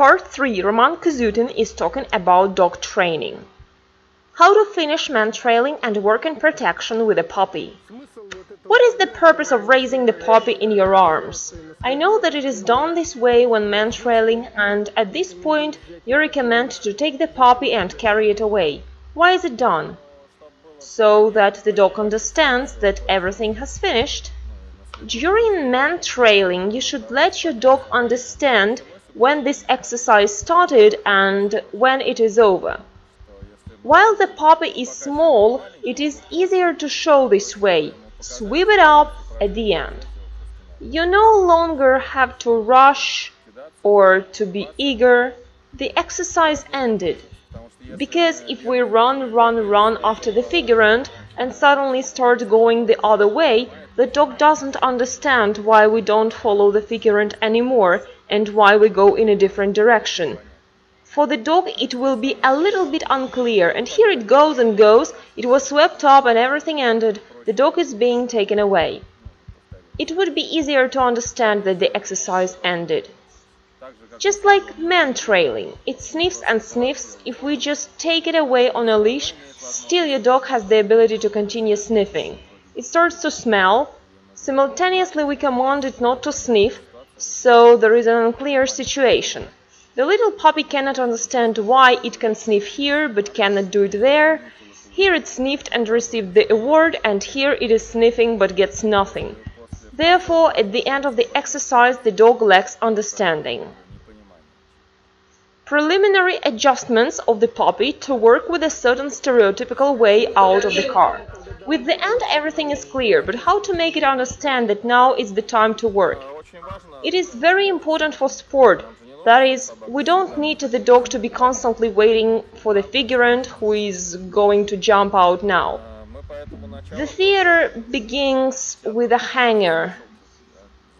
Part 3. Roman Kuzyutin is talking about dog training. How to finish man-trailing and work in protection with a puppy. What is the purpose of raising the puppy in your arms? I know that it is done this way when man-trailing, and at this point you recommend to take the puppy and carry it away. Why is it done? So that the dog understands that everything has finished. During man-trailing, you should let your dog understand when this exercise started and when it is over. While the puppy is small, it is easier to show this way. Sweep it up at the end. You no longer have to rush or to be eager. The exercise ended. Because if we run after the figurant and suddenly start going the other way, the dog doesn't understand why we don't follow the figurant anymore and why we go in a different direction. For the dog it will be a little bit unclear, and here it goes and goes, it was swept up and everything ended, the dog is being taken away. It would be easier to understand that the exercise ended. Just like man-trailing, it sniffs and sniffs. If we just take it away on a leash, still your dog has the ability to continue sniffing. It starts to smell. Simultaneously we command it not to sniff, so there is an unclear situation. The little puppy cannot understand why it can sniff here but cannot do it there. Here it sniffed and received the award, and here it is sniffing but gets nothing. Therefore, at the end of the exercise, the dog lacks understanding. Preliminary adjustments of the puppy to work with a certain stereotypical way out of the car. With the end everything is clear, but how to make it understand that now is the time to work? It is very important for sport. That is, we don't need the dog to be constantly waiting for the figurant who is going to jump out now. The theater begins with a hanger.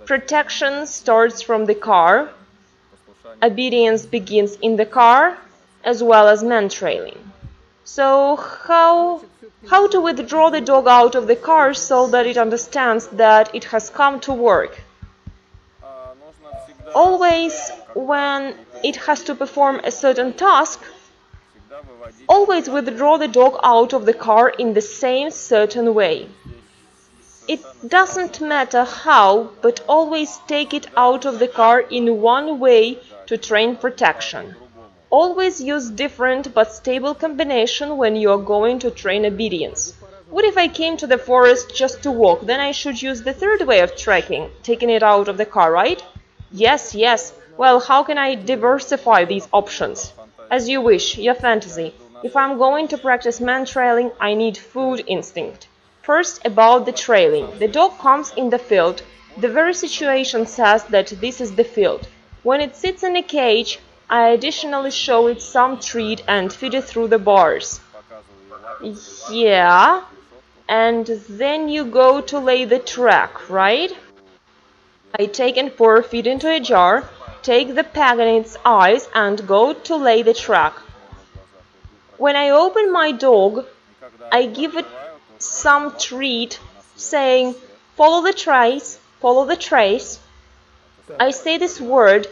Protection starts from the car. Obedience begins in the car, as well as man-trailing. So how to withdraw the dog out of the car so that it understands that it has come to work? Always when it has to perform a certain task, always withdraw the dog out of the car in the same certain way. It doesn't matter how, but always take it out of the car in one way to train protection. Always use different but stable combination when you are going to train obedience. What if I came to the forest just to walk? Then I should use the third way of tracking, taking it out of the car, right? Yes. Well, how can I diversify these options? As you wish, your fantasy. If I'm going to practice man-trailing, I need food instinct. First, about the trailing. The dog comes in the field. The very situation says that this is the field. When it sits in a cage, I additionally show it some treat and feed it through the bars. Yeah, and then you go to lay the track, right? I take and pour feed into a jar, take the peg in its eyes and go to lay the track. When I open my dog, I give it some treat, saying, follow the trace, follow the trace. I say this word.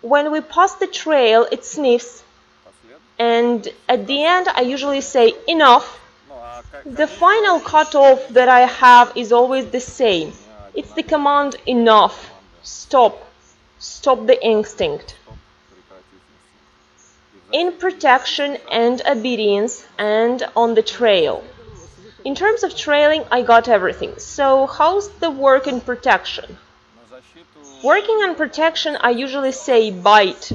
When we pass the trail, it sniffs, and at the end I usually say enough. The final cutoff that I have is always the same. It's the command enough, stop the instinct. In protection and obedience and on the trail. In terms of trailing, I got everything. So how's the work in protection? Working on protection, I usually say bite.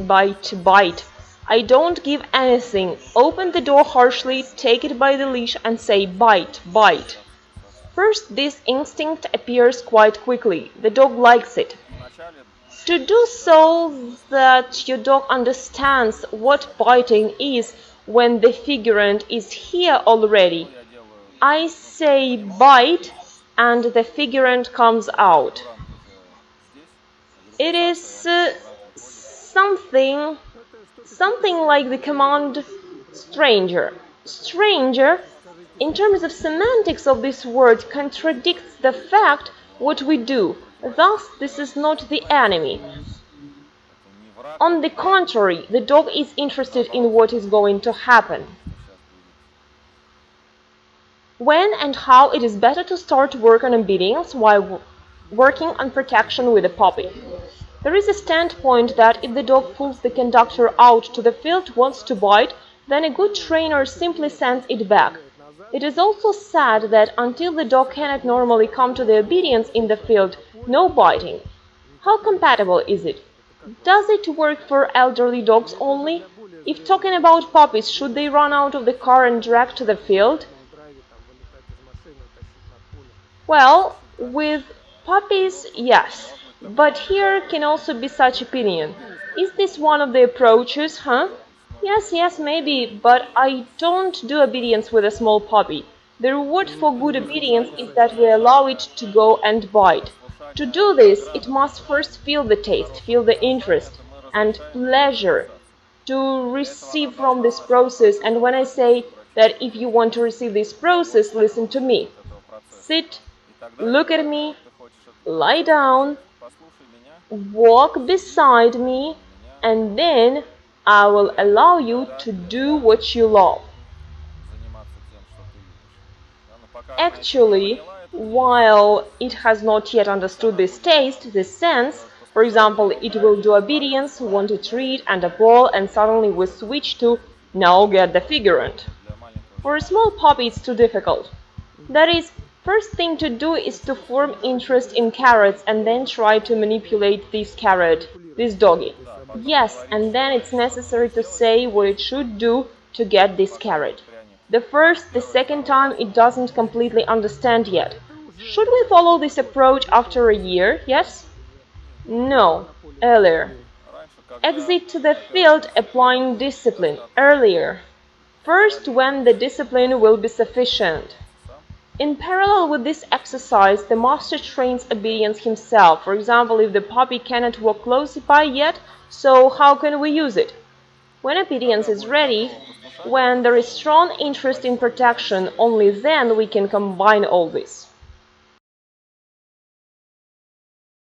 I don't give anything. Open the door harshly, take it by the leash and say bite. First, this instinct appears quite quickly. The dog likes it. To do so that your dog understands what biting is when the figurant is here already, I say bite and the figurant comes out. It is something like the command stranger. Stranger, in terms of semantics of this word, contradicts the fact what we do. Thus, this is not the enemy. On the contrary, the dog is interested in what is going to happen. When and how it is better to start work on obedience while working on protection with a puppy. There is a standpoint that if the dog pulls the conductor out to the field wants to bite, then a good trainer simply sends it back. It is also said that until the dog cannot normally come to the obedience in the field, no biting. How compatible is it? Does it work for elderly dogs only? If talking about puppies, should they run out of the car and drag to the field? Well, with puppies, yes. But here can also be such opinion. Is this one of the approaches, huh? Yes, maybe, but I don't do obedience with a small puppy. The reward for good obedience is that we allow it to go and bite. To do this, it must first feel the taste, feel the interest and pleasure to receive from this process. And when I say that if you want to receive this process, listen to me. Sit, look at me, lie down, walk beside me, and then I will allow you to do what you love. Actually, while it has not yet understood this taste, this sense, for example, it will do obedience, want a treat and a ball, and suddenly we switch to now get the figurant. For a small puppy, it's too difficult. That is, first thing to do is to form interest in carrots and then try to manipulate this carrot, this doggy. Yes, and then it's necessary to say what it should do to get this carrot. The first, the second time it doesn't completely understand yet. Should we follow this approach after a year? Yes? No, earlier. Exit to the field applying discipline earlier. First, when the discipline will be sufficient. In parallel with this exercise, the master trains obedience himself. For example, if the puppy cannot walk close by yet, so how can we use it? When obedience is ready, when there is strong interest in protection, only then we can combine all this.